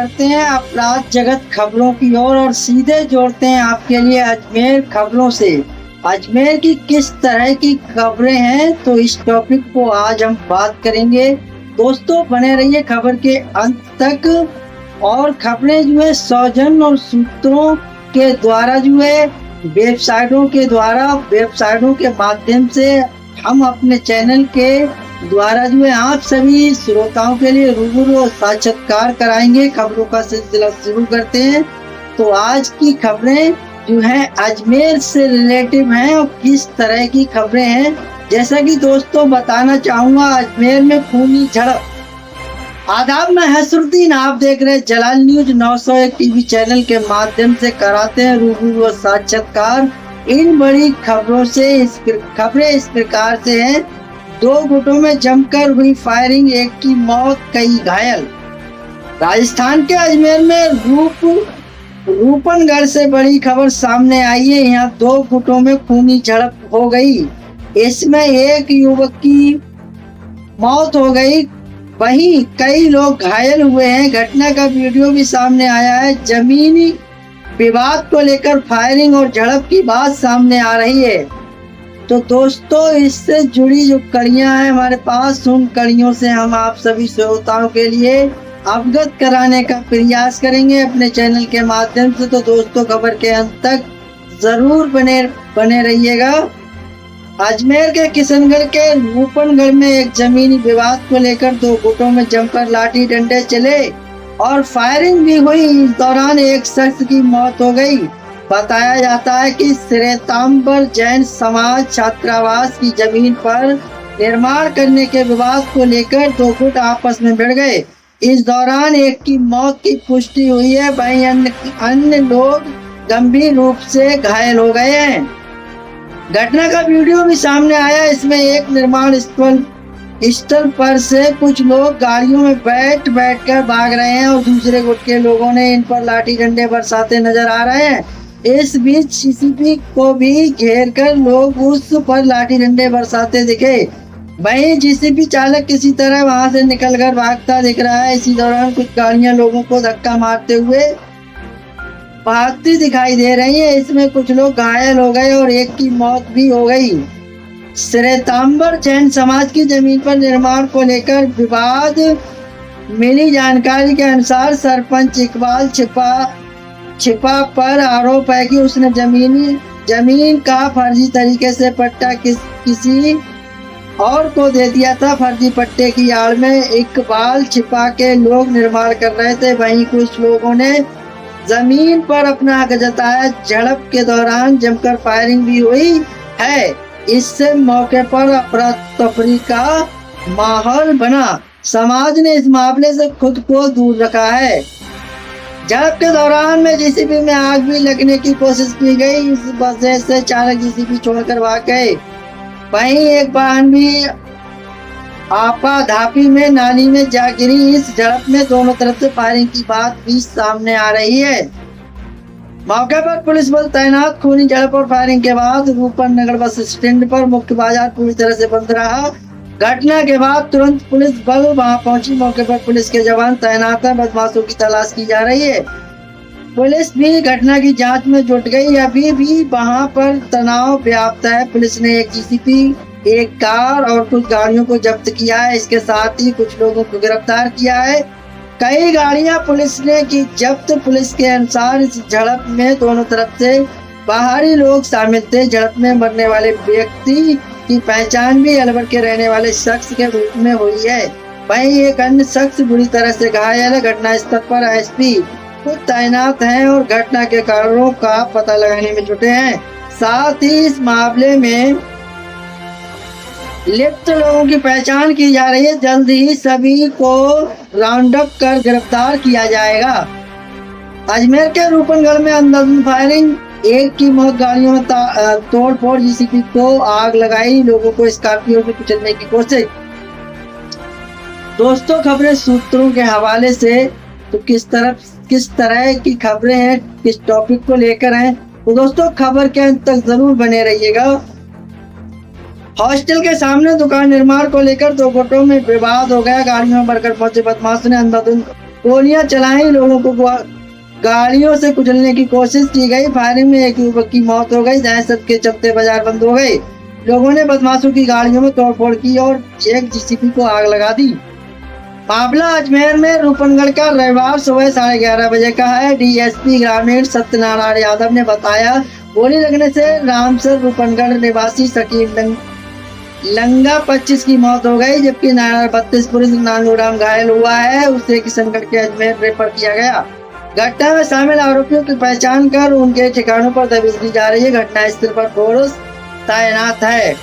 करते हैं अपराध जगत खबरों की ओर और सीधे जोड़ते हैं आपके लिए अजमेर खबरों से। अजमेर की किस तरह की खबरें हैं, तो इस टॉपिक को आज हम बात करेंगे। दोस्तों बने रहिए खबर के अंत तक। और खबरें जो है सौजन और सूत्रों के द्वारा जो है वेबसाइटों के माध्यम से हम अपने चैनल के द्वारा जो है आप सभी श्रोताओं के लिए रूबरू और साक्षात्कार कराएंगे। खबरों का सिलसिला शुरू करते हैं। तो आज की खबरें जो है अजमेर से रिलेटिव हैं और किस तरह की खबरें हैं, जैसा कि दोस्तों बताना चाहूंगा। अजमेर में खूनी झड़प। आदाब, मैं हसरुद्दीन, आप देख रहे हैं जलाल न्यूज 901 टीवी चैनल के माध्यम से कराते हैं रूबरू और साक्षात्कार इन बड़ी खबरों से। खबरें इस प्रकार से हैं। 2 गुटों में जमकर हुई फायरिंग, एक की मौत, कई घायल। राजस्थान के अजमेर में रूपनगढ़ से बड़ी खबर सामने आई है। यहाँ 2 गुटों में खूनी झड़प हो गई। इसमें एक युवक की मौत हो गई, वहीं कई लोग घायल हुए हैं। घटना का वीडियो भी सामने आया है। जमीनी विवाद को लेकर फायरिंग और झड़प की बात सामने आ रही है। तो दोस्तों इससे जुड़ी जो कड़ियां हैं हमारे पास, उन कड़ियों से हम आप सभी श्रोताओं के लिए अवगत कराने का प्रयास करेंगे अपने चैनल के माध्यम से। तो दोस्तों खबर के अंत तक जरूर बने रहिएगा। अजमेर के किशनगढ़ के रूपनगढ़ में एक जमीनी विवाद को लेकर 2 गुटों में जमकर लाठी डंडे चले और फायरिंग भी हुई। इस दौरान एक शख्स की मौत हो गई। बताया जाता है कि श्वेतांबर जैन समाज छात्रावास की जमीन पर निर्माण करने के विवाद को लेकर 2 गुट आपस में भिड़ गए। इस दौरान एक की मौत की पुष्टि हुई है, वहीं अन्य लोग गंभीर रूप से घायल हो गए हैं। घटना का वीडियो भी सामने आया। इसमें एक निर्माण स्थल पर से कुछ लोग गाड़ियों में बैठ कर भाग रहे हैं और दूसरे गुट के लोगों ने इन पर लाठी डंडे बरसाते नजर आ रहे हैं। इस बीच सीसीपी को भी घेर कर लोग उस पर लाठी डंडे बरसाते दिखे। वहीं जीसीपी चालक किसी तरह वहां से निकलकर भागता दिख रहा है। इसी दौरान कुछ गाड़ियां लोगों को धक्का मारते हुए भागती दिखाई दे रही है। इसमें कुछ लोग घायल हो गए और एक की मौत भी हो गई। श्वेतांबर जैन समाज की जमीन पर निर्माण को लेकर विवाद। मिली जानकारी के अनुसार सरपंच इकबाल छिपा पर आरोप है कि उसने जमीन का फर्जी तरीके से पट्टा किसी और को दे दिया था। फर्जी पट्टे की आड़ में इकबाल छिपा के लोग निर्माण कर रहे थे। वहीं कुछ लोगों ने जमीन पर अपना हक जताया। झड़प के दौरान जमकर फायरिंग भी हुई है। इससे मौके पर अफरा तफरी का माहौल बना। समाज ने इस मामले से खुद को दूर रखा है। झड़प के दौरान में जीसीबी में आग भी लगने की कोशिश की गई। इस वजह से चालक जीसीबी छोड़कर भाग गए। वहीं एक वाहन भी आपाधापी में नाली में जा गिरी। इस झड़प में दोनों तरफ से फायरिंग की बात भी सामने आ रही है। मौके पर पुलिस बल तैनात। खूनी झड़प और फायरिंग के बाद रूपनगर बस स्टैंड पर मुख्य बाजार पूरी तरह से बंद रहा। घटना के बाद तुरंत पुलिस बल वहां पहुंची। मौके पर पुलिस के जवान तैनात हैं। बदमाशों की तलाश की जा रही है। पुलिस भी घटना की जांच में जुट गई। अभी भी वहां पर तनाव व्याप्त है। पुलिस ने एक जीसीपी, एक कार और कुछ गाड़ियों को जब्त किया है। इसके साथ ही कुछ लोगों को गिरफ्तार किया है। कई गाड़ियां पुलिस ने की जब्त। पुलिस के अनुसार इस झड़प में दोनों तरफ से बाहरी लोग शामिल थे। झड़प में मरने वाले व्यक्ति की पहचान भी अलवर के रहने वाले शख्स के रूप में हुई है। वहीं एक अन्य शख्स बुरी तरह से घायल है। घटना स्थल पर एसपी खुद तैनात हैं और घटना के कारणों का पता लगाने में जुटे हैं। साथ ही इस मामले में लिप्त लोगों की पहचान की जा रही है। जल्द ही सभी को राउंड अप कर गिरफ्तार किया जाएगा। अजमेर के रूपनगढ़ में अंधाधुंध फायरिंग, एक की मौत, गाड़ियों में तोड़फोड़, जीसीपी को आग लगाई, लोगों को स्कॉर्पियो में कुचलने की कोशिश। दोस्तों खबरें सूत्रों के हवाले से तो किस तरह की खबरें हैं, किस टॉपिक को लेकर हैं, तो दोस्तों खबर के अंत तक जरूर बने रहिएगा। हॉस्टल के सामने दुकान निर्माण को लेकर 2 गुटों में विवाद हो गया। गाड़ियों में भरकर पहुंचे बदमाशों ने अंधाधुंध गोलियां चलाई, लोगों को गाड़ियों से कुचलने की कोशिश की गई। फायरिंग में एक युवक की मौत हो गई। दहशत के चलते बाजार बंद हो गए। लोगों ने बदमाशों की गाड़ियों में तोड़फोड़ की और एक जीसीबी को आग लगा दी। मामला अजमेर में रूपनगढ़ का रविवार सुबह 11:30 बजे का है। डीएसपी ग्रामीण सत्यनारायण यादव ने बताया, गोली लगने से रामसर रूपनगढ़ निवासी शकील लंगा 25 की मौत हो गई, जबकि 32 पुलिस नानूराम घायल हुआ है। उसे किशनगढ़ के अजमेर रेफर किया गया। घटना में शामिल आरोपियों की पहचान कर उनके ठिकानों पर दबिश दी जा रही है। घटनास्थल पर फोर्स तैनात है।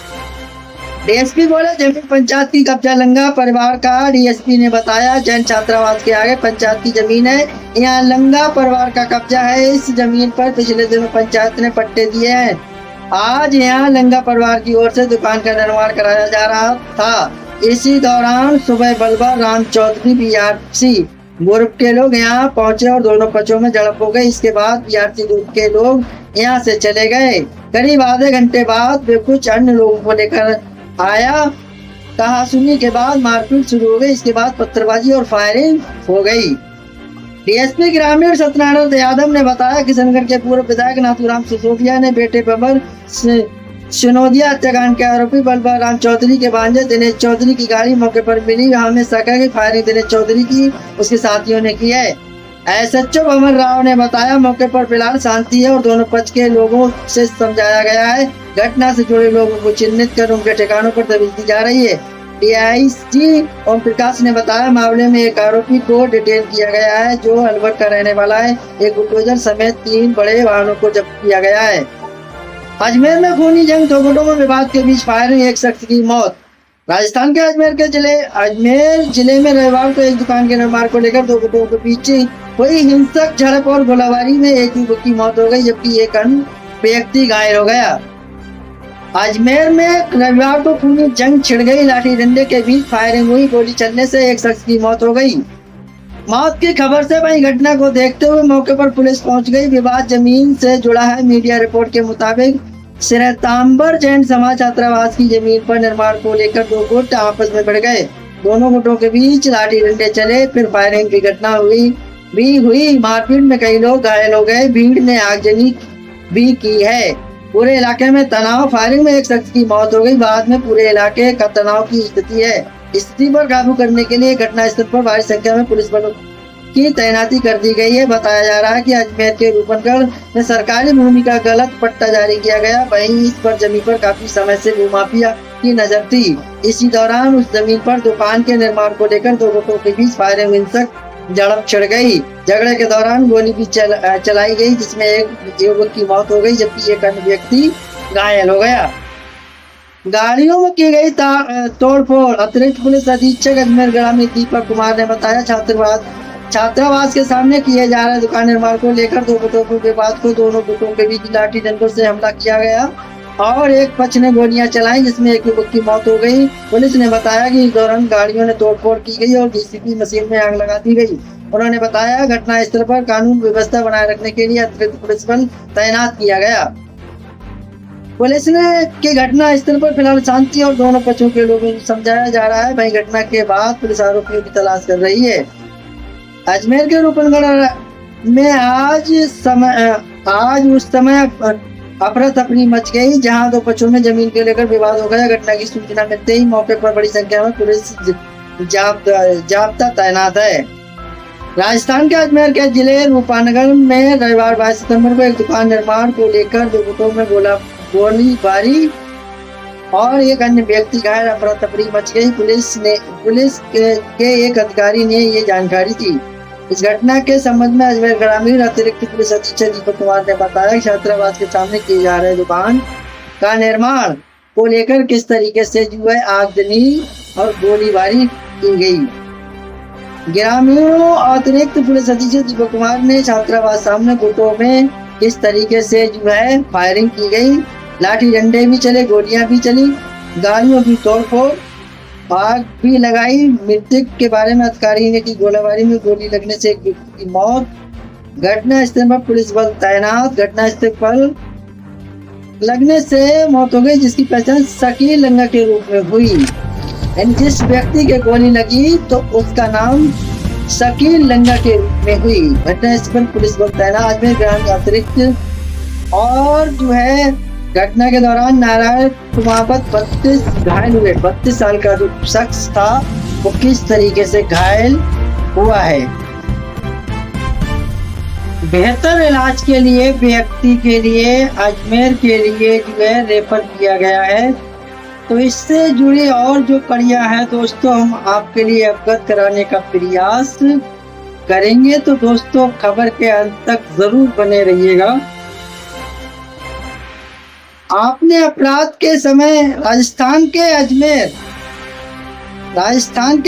डीएसपी बोले, जमीन पंचायत की कब्जा लंगा परिवार का। डीएसपी ने बताया, जैन छात्रावास के आगे पंचायत की जमीन है, यहाँ लंगा परिवार का कब्जा है। इस जमीन पर पिछले दिनों पंचायत ने पट्टे दिए हैं। आज यहाँ लंगा परिवार की ओर से दुकान का निर्माण कराया जा रहा था। इसी दौरान सुबह बलवा राम चौधरी बीआरसी ग्रुप के लोग यहाँ पहुंचे और दोनों पक्षों में झड़प हो गई। इसके बाद बीआरसी ग्रुप के लोग यहाँ से चले गए। करीब आधे घंटे बाद वे कुछ अन्य लोगों को लेकर आया। कहासुनी के बाद मारपीट शुरू हो गई। इसके बाद पत्थरबाजी और फायरिंग हो गई। डीएसपी ग्रामीण सत्यनारायण यादव ने बताया, किशनगढ़ के पूर्व विधायक नाथूराम सिसोदिया ने बेटे बबर सिनोदिया हत्याकांड के आरोपी बलवा राम चौधरी के भांजे दिनेश चौधरी की गाड़ी मौके पर मिली। हमें शक है कि फायरिंग दिनेश चौधरी की उसके साथियों ने की है। एसएचओ भमर राव ने बताया, मौके पर फिलहाल शांति है और दोनों पक्ष के लोगों से समझाया गया है। घटना से जुड़े लोगों को चिन्हित कर उनके ठिकानों पर दबिश दी जा रही है। डीआईजी ओम प्रकाश ने बताया, मामले में एक आरोपी को डिटेन किया गया है जो अलवर का रहने वाला है। एक बुलडोजर समेत 3 बड़े वाहनों को जब्त किया गया है। अजमेर में खूनी जंग, दो गुटों में विवाद के बीच फायरिंग, एक शख्स की मौत। राजस्थान के अजमेर जिले में रविवार को एक दुकान के निर्माण को लेकर दो गुटों के बीच हुई हिंसक झड़प और गोलाबारी में एक युवक की मौत हो गई, जबकि एक अन्य व्यक्ति घायल हो गया। अजमेर में रविवार को खूनी जंग छिड़ गई। लाठी डंडे के बीच फायरिंग हुई। गोली चलने से एक शख्स की मौत हो गई। मौत की खबर से वही घटना को देखते हुए मौके पर पुलिस पहुंच गई। विवाद जमीन से जुड़ा है। मीडिया रिपोर्ट के मुताबिक श्वेतांबर जैन समाज छात्रावास की जमीन पर निर्माण को लेकर दो गुट आपस में भिड़ गए। दोनों गुटों के बीच लाठी डंडे चले, फिर फायरिंग की घटना हुई। मारपीट में कई लोग घायल हो गए। भीड़ ने आगजनी भी की है। पूरे इलाके में तनाव। फायरिंग में एक शख्स की मौत हो गई। बाद में पूरे इलाके का तनाव की स्थिति है। स्थिति पर काबू करने के लिए घटनास्थल पर भारी संख्या में पुलिस बलों की तैनाती कर दी गई है। बताया जा रहा है कि अजमेर के रूपनगढ़ में सरकारी भूमि का गलत पट्टा जारी किया गया। वहीं इस पर जमीन पर काफी समय से भूमाफिया की नजर थी। इसी दौरान उस जमीन पर दुकान के निर्माण को लेकर दो गुटों के बीच फायरिंग हिंसक झड़प छिड़ गई। झगड़े के दौरान गोली भी चलाई गई, जिसमें एक युवक की मौत हो गई, जबकि एक अन्य व्यक्ति घायल हो गया। गाड़ियों में की गई तोड़फोड़। अतिरिक्त पुलिस अधीक्षक अजमेर ग्रामीण दीपक कुमार ने बताया, छात्रावास के सामने किए जा रहे दुकान निर्माण को लेकर दो गुटों के विवाद को दोनों गुटों के बीच लाठी डंडों से हमला किया गया और एक पक्ष ने गोलियां चलाई, जिसमें एक युवक की मौत हो गई। पुलिस ने बताया कि इस दौरान गाड़ियों ने तोड़फोड़ की गई और जीसीबी मशीन में आग लगा दी गई। उन्होंने बताया, घटना स्थल पर कानून व्यवस्था बनाए रखने के लिए अतिरिक्त पुलिस बल तैनात किया गया। पुलिस ने की घटना स्थल पर फिलहाल शांति और दोनों पक्षों के लोगों को समझाया जा रहा है। वहीं घटना के बाद पुलिस आरोपियों की तलाश कर रही है। अजमेर के रूपनगढ़ में आज उस समय अफरा तफरी मच गई, जहां दो पक्षों में जमीन को लेकर विवाद हो गया। घटना की सूचना मिलते ही मौके पर बड़ी संख्या में पुलिस जाब्ता तैनात है। राजस्थान के अजमेर के जिले रूपनगढ़ में रविवार 22 सितंबर को एक दुकान निर्माण को लेकर दो गुटों में गोलीबारी और एक अन्य व्यक्ति घायल, अफरा तफरी मच गई। पुलिस के एक अधिकारी ने ये जानकारी दी। इस घटना के संबंध में अजमेर ग्रामीण अतिरिक्त पुलिस अधीक्षक दीपक कुमार ने बताया कि छात्रावास के सामने किए जा रहे दुकान का निर्माण को लेकर किस तरीके से जो है आगजनी और गोलीबारी की गई। ग्रामीणों अतिरिक्त पुलिस अधीक्षक दीपक कुमार ने छात्रावास सामने गुटों में किस तरीके से जो है फायरिंग की गई, लाठी डंडे भी चले, गोलियां भी चली, गाड़ियों की तोड़फोड़, आग भी लगाई। मृतक के बारे में अधिकारी ने की गोलीबारी में गोली लगने से एक व्यक्ति की मौत। घटना स्थल पर पुलिस बल तैनात। घटना स्थल पर लगने से मौत हो गई, जिसकी पहचान शकील लंगा के रूप में हुई। जिस व्यक्ति के गोली लगी तो उसका नाम शकील लंगा के रूप में हुई। घटनास्थल पुलिस बल तैनात अजमेर ग्रामीण अतिरिक्त। और जो है घटना के दौरान नारायण कुमावत 32 घायल हुए। 32 साल का जो शख्स था वो किस तरीके से घायल हुआ है। बेहतर इलाज के लिए व्यक्ति के लिए अजमेर के लिए जो है रेफर किया गया है। तो इससे जुड़ी और जो कड़ियां हैं दोस्तों हम आपके लिए अवगत कराने का प्रयास करेंगे। तो दोस्तों खबर के अंत तक जरूर बने रहिएगा। आपने अपराध के समय राजस्थान के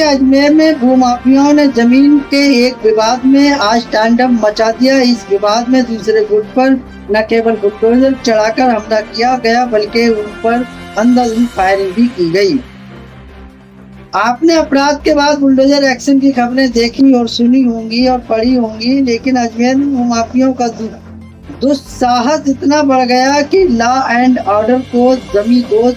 अजमेर में भूमाफियाओं ने जमीन के एक विवाद में आज तांडव मचा दिया। इस विवाद में दूसरे गुट पर न केवल बुलडोजर चढ़ाकर हमला किया गया बल्कि उन पर अंधाधुंध फायरिंग भी की गई। आपने अपराध के बाद बुलडोजर एक्शन की खबरें देखी और सुनी होंगी और पढ़ी होंगी, लेकिन अजमेर में भूमाफियाओं का दुस्साहस इतना बढ़ गया कि लॉ एंड ऑर्डर को जमींदोज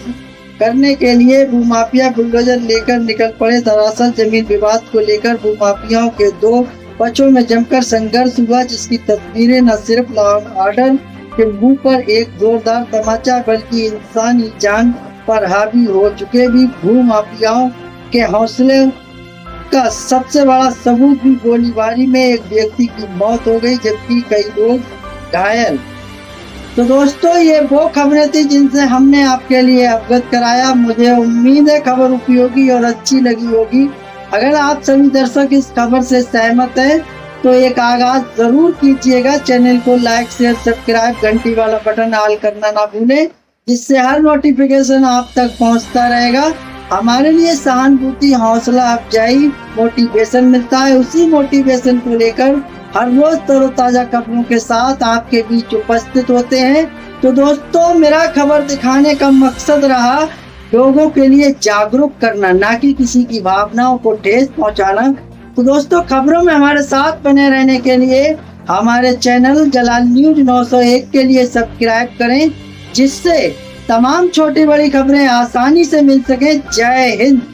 करने के लिए भूमाफिया बुलडोजर लेकर निकल पड़े। दरअसल जमीन विवाद को लेकर भूमाफियाओं के दो पक्षों में जमकर संघर्ष हुआ, जिसकी तस्वीरें न सिर्फ लॉ एंड ऑर्डर के मुंह पर एक जोरदार तमाचा बल्कि इंसानी जान पर हावी हो चुके भी भूमाफियाओं के हौसले का सबसे बड़ा सबूत भी गोलीबारी में एक व्यक्ति की मौत हो गई जबकि कई लोग घायल। तो दोस्तों ये वो खबरें थी जिनसे हमने आपके लिए अवगत कराया। मुझे उम्मीद है खबर उपयोगी और अच्छी लगी होगी। अगर आप सभी दर्शक इस खबर से सहमत हैं तो एक आगाज जरूर कीजिएगा। चैनल को लाइक शेयर सब्सक्राइब घंटी वाला बटन ऑल करना ना भूलें, जिससे हर नोटिफिकेशन आप तक पहुंचता रहेगा। हमारे लिए सहानुभूति हौसला अफजाई मोटिवेशन मिलता है। उसी मोटिवेशन को लेकर हर रोज तरोताजा खबरों के साथ आपके बीच उपस्थित होते हैं। तो दोस्तों मेरा खबर दिखाने का मकसद रहा लोगों के लिए जागरूक करना, ना कि किसी की भावनाओं को ठेस पहुंचाना। तो दोस्तों खबरों में हमारे साथ बने रहने के लिए हमारे चैनल जलाल न्यूज 901 के लिए सब्सक्राइब करें, जिससे तमाम छोटी बड़ी खबरें आसानी से मिल सके। जय हिंद।